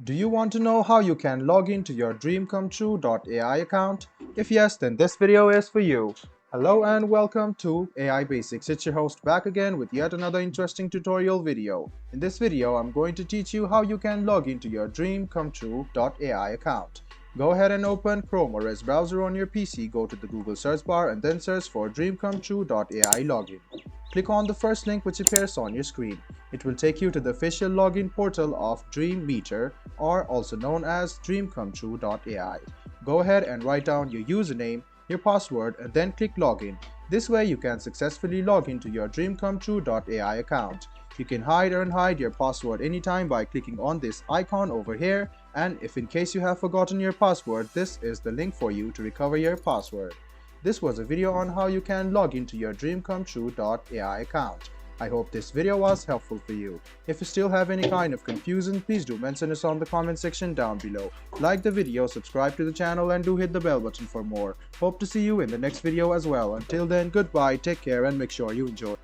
Do you want to know how you can log into your dream come true.ai account? If yes, then this video is for you. Hello and welcome to AI Basics. It's your host back again with yet another interesting tutorial video. In this video, I'm going to teach you how you can log into your dream come true.ai account. Go ahead and open Chrome or Edge browser on your PC, go to the Google search bar and then search for dreamcometrue.ai login. Click on the first link which appears on your screen. It will take you to the official login portal of Dream Meter, or also known as dreamcometrue.ai. Go ahead and write down your username, your password and then click login. This way you can successfully log into your dreamcometrue.ai account. You can hide or unhide your password anytime by clicking on this icon over here, and if in case you have forgotten your password, this is the link for you to recover your password. This was a video on how you can log into your dreamcometrue.ai account. I hope this video was helpful for you. If you still have any kind of confusion, please do mention us on the comment section down below. Like the video, subscribe to the channel and do hit the bell button for more. Hope to see you in the next video as well. Until then, goodbye, take care and make sure you enjoy.